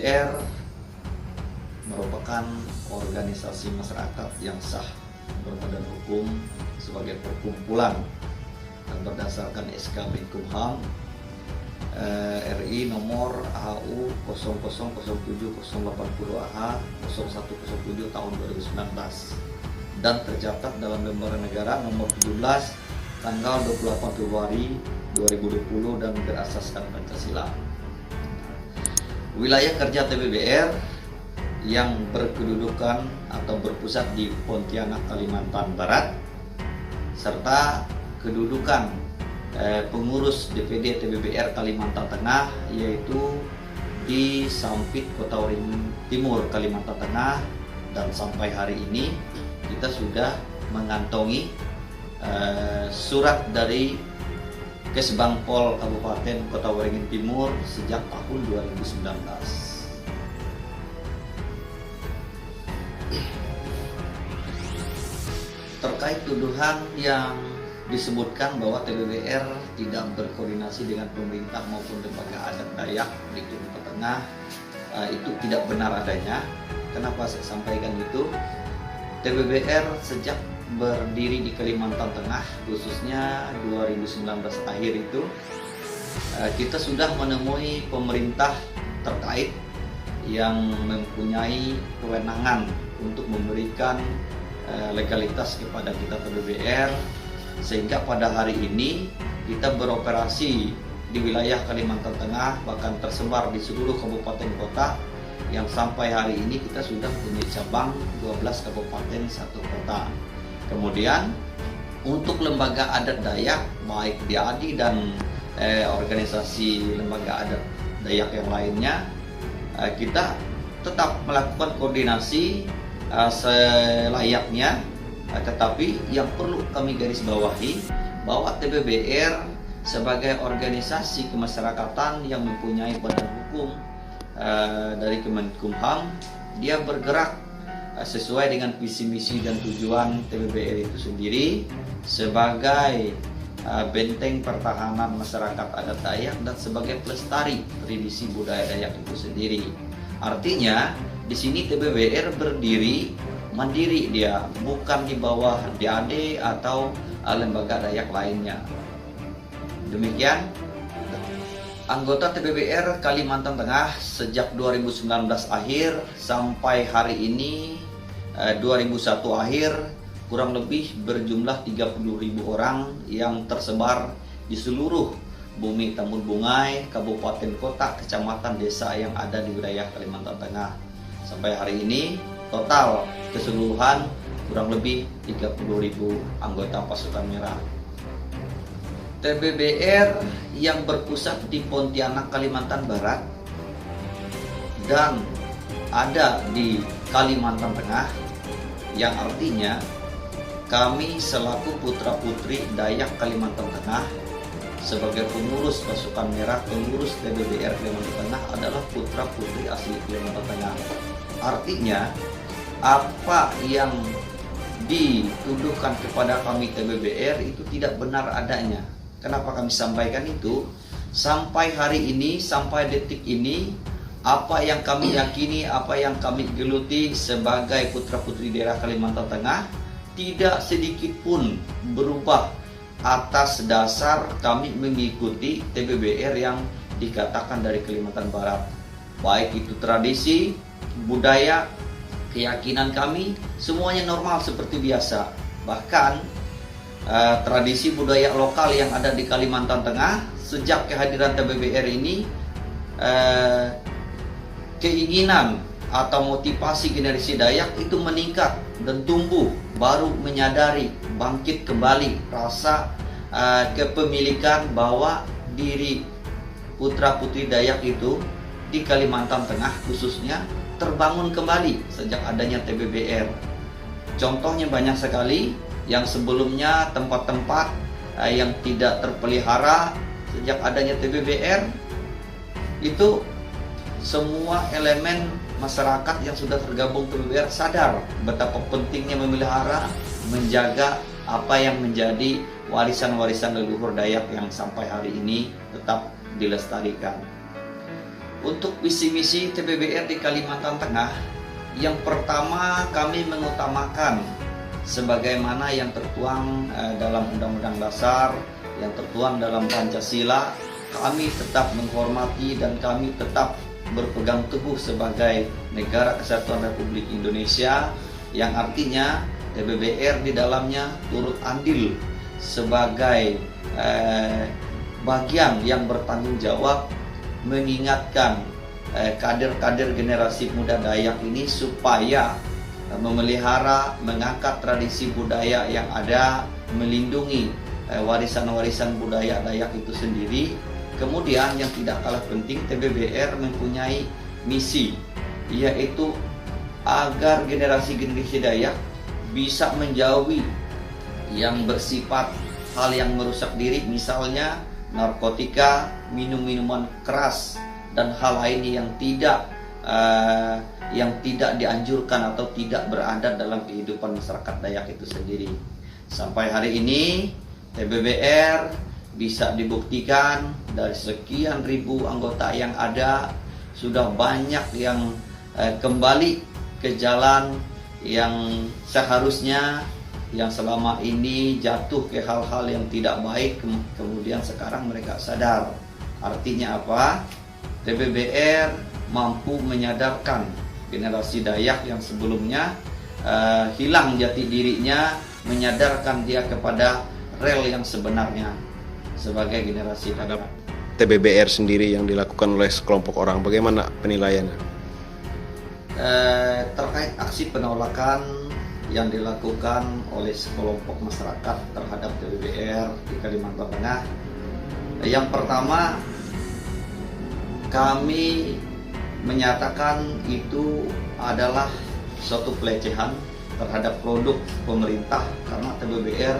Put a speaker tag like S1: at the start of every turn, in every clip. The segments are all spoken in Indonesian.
S1: TBBR merupakan organisasi masyarakat yang sah berbadan hukum sebagai perkumpulan dan berdasarkan SK Menkumham RI nomor AU 0007/080/AH 0107 tahun 2019 dan tercatat dalam lembar negara nomor 17 tanggal 28 Februari 2020 dan berasaskan Pancasila. Wilayah kerja TBBR yang berkedudukan atau berpusat di Pontianak, Kalimantan Barat, serta kedudukan pengurus DPD TBBR Kalimantan Tengah yaitu di Sampit, Kota Waringin Timur, Kalimantan Tengah, dan sampai hari ini kita sudah mengantongi surat dari Kesbangpol Kabupaten Kota Waringin Timur sejak tahun 2019. Terkait tuduhan yang disebutkan bahwa TBBR tidak berkoordinasi dengan pemerintah maupun lembaga adat Dayak di Kalimantan Tengah, itu tidak benar adanya. Kenapa saya sampaikan itu? TBBR sejak berdiri di Kalimantan Tengah, khususnya 2019 akhir itu, kita sudah menemui pemerintah terkait yang mempunyai kewenangan untuk memberikan legalitas kepada kita TBBR, sehingga pada hari ini kita beroperasi di wilayah Kalimantan Tengah, bahkan tersebar di seluruh kabupaten kota, yang sampai hari ini kita sudah punya cabang 12 kabupaten 1 kota. Kemudian untuk lembaga adat Dayak baik DIADI dan organisasi lembaga adat Dayak yang lainnya, kita tetap melakukan koordinasi selayaknya, tetapi yang perlu kami garis bawahi bahwa TBBR sebagai organisasi kemasyarakatan yang mempunyai badan hukum dari Kemenkumham, dia bergerak sesuai dengan visi misi dan tujuan TBBR itu sendiri sebagai benteng pertahanan masyarakat adat Dayak dan sebagai pelestari tradisi budaya Dayak itu sendiri. Artinya di sini TBBR berdiri mandiri, dia bukan di bawah DAD atau lembaga Dayak lainnya. Demikian anggota TBBR Kalimantan Tengah sejak 2019 akhir sampai hari ini 2001 akhir kurang lebih berjumlah 30.000 orang yang tersebar di seluruh bumi Tambun Bungai, kabupaten kota, kecamatan, desa yang ada di wilayah Kalimantan Tengah. Sampai hari ini total keseluruhan kurang lebih 30.000 anggota pasukan merah. TBBR yang berpusat di Pontianak, Kalimantan Barat dan ada di Kalimantan Tengah, yang artinya kami selaku putra-putri Dayak Kalimantan Tengah sebagai pengurus pasukan merah, pengurus TBBR Kalimantan Tengah adalah putra-putri asli Kalimantan Tengah. Artinya apa yang dituduhkan kepada kami TBBR itu tidak benar adanya. Kenapa kami sampaikan itu? Sampai hari ini, sampai detik ini, apa yang kami yakini, apa yang kami geluti sebagai putra-putri daerah Kalimantan Tengah tidak sedikit pun berubah atas dasar kami mengikuti TBBR yang dikatakan dari Kalimantan Barat. Baik itu tradisi, budaya, keyakinan kami, semuanya normal seperti biasa. Bahkan tradisi budaya lokal yang ada di Kalimantan Tengah sejak kehadiran TBBR ini, keinginan atau motivasi generasi Dayak itu meningkat dan tumbuh, baru menyadari, bangkit kembali rasa kepemilikan bahwa diri putra-putri Dayak itu di Kalimantan Tengah khususnya terbangun kembali sejak adanya TBBR. Contohnya banyak sekali, yang sebelumnya tempat-tempat yang tidak terpelihara sejak adanya TBBR itu semua elemen masyarakat yang sudah tergabung TBBR sadar betapa pentingnya memelihara, menjaga apa yang menjadi warisan-warisan leluhur Dayak yang sampai hari ini tetap dilestarikan. Untuk visi misi TBBR di Kalimantan Tengah, yang pertama kami mengutamakan sebagaimana yang tertuang dalam Undang-Undang Dasar, yang tertuang dalam Pancasila. Kami tetap menghormati dan kami tetap berpegang teguh sebagai negara kesatuan Republik Indonesia, yang artinya TBBR di dalamnya turut andil sebagai bagian yang bertanggung jawab mengingatkan kader-kader generasi muda Dayak ini supaya memelihara, mengangkat tradisi budaya yang ada, melindungi warisan-warisan budaya Dayak itu sendiri. Kemudian yang tidak kalah penting, TBBR mempunyai misi, yaitu agar generasi-generasi Dayak bisa menjauhi yang bersifat hal yang merusak diri, misalnya narkotika, minum-minuman keras, dan hal lain yang tidak dianjurkan atau tidak berada dalam kehidupan masyarakat Dayak itu sendiri. Sampai hari ini TBBR bisa dibuktikan dari sekian ribu anggota yang ada, sudah banyak yang kembali ke jalan yang seharusnya, yang selama ini jatuh ke hal-hal yang tidak baik, kemudian sekarang mereka sadar. Artinya apa? TBBR mampu menyadarkan generasi Dayak yang sebelumnya hilang jati dirinya, menyadarkan dia kepada rel yang sebenarnya sebagai generasi Dayak.
S2: TBBR sendiri yang dilakukan oleh sekelompok orang, bagaimana penilaiannya?
S1: Terkait aksi penolakan yang dilakukan oleh sekelompok masyarakat terhadap TBBR di Kalimantan Tengah, yang pertama kami menyatakan itu adalah suatu pelecehan terhadap produk pemerintah, karena TBBR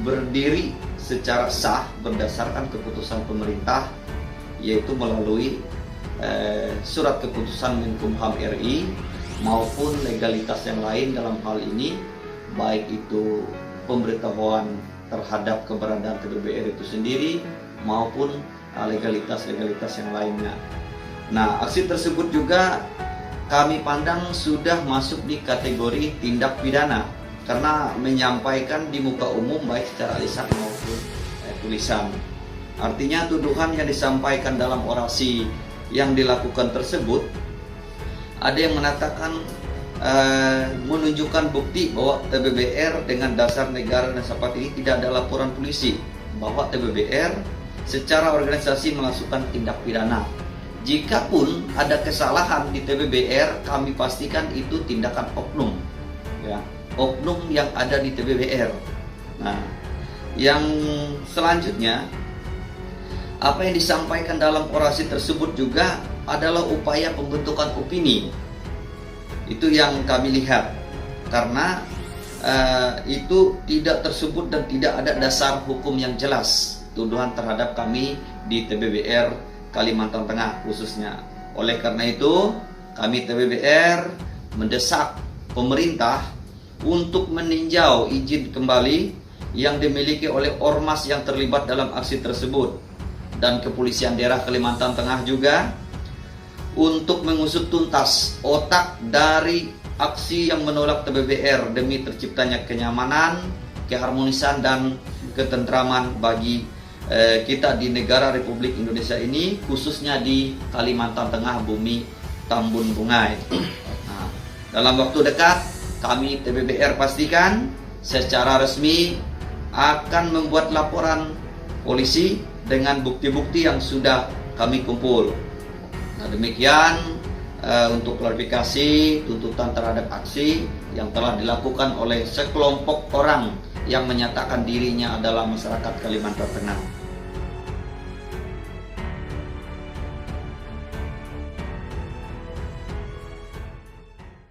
S1: berdiri secara sah berdasarkan keputusan pemerintah, yaitu melalui surat keputusan Menkumham RI maupun legalitas yang lain dalam hal ini, baik itu pemberitahuan terhadap keberadaan TBBR itu sendiri maupun legalitas-legalitas yang lainnya. Nah, aksi tersebut juga kami pandang sudah masuk di kategori tindak pidana karena menyampaikan di muka umum baik secara lisan maupun tulisan. Artinya tuduhan yang disampaikan dalam orasi yang dilakukan tersebut, ada yang mengatakan menunjukkan bukti bahwa TBBR dengan dasar negara dan seperti ini tidak ada laporan polisi bahwa TBBR secara organisasi melakukan tindak pidana. Jikapun ada kesalahan di TBBR, kami pastikan itu tindakan oknum, ya, oknum yang ada di TBBR. Nah, yang selanjutnya, apa yang disampaikan dalam orasi tersebut juga adalah upaya pembentukan opini. Itu yang kami lihat, karena itu tidak tersebut dan tidak ada dasar hukum yang jelas tuduhan terhadap kami di TBBR Kalimantan Tengah khususnya. Oleh karena itu, kami TBBR mendesak pemerintah untuk meninjau izin kembali yang dimiliki oleh ormas yang terlibat dalam aksi tersebut, dan Kepolisian Daerah Kalimantan Tengah juga untuk mengusut tuntas otak dari aksi yang menolak TBBR demi terciptanya kenyamanan, keharmonisan, dan ketentraman bagi kita di negara Republik Indonesia ini, khususnya di Kalimantan Tengah, bumi Tambun Bungai. Nah, dalam waktu dekat kami TBBR pastikan secara resmi akan membuat laporan polisi dengan bukti-bukti yang sudah kami kumpul. Nah, demikian untuk klarifikasi tuntutan terhadap aksi yang telah dilakukan oleh sekelompok orang yang menyatakan dirinya adalah masyarakat Kalimantan Tengah.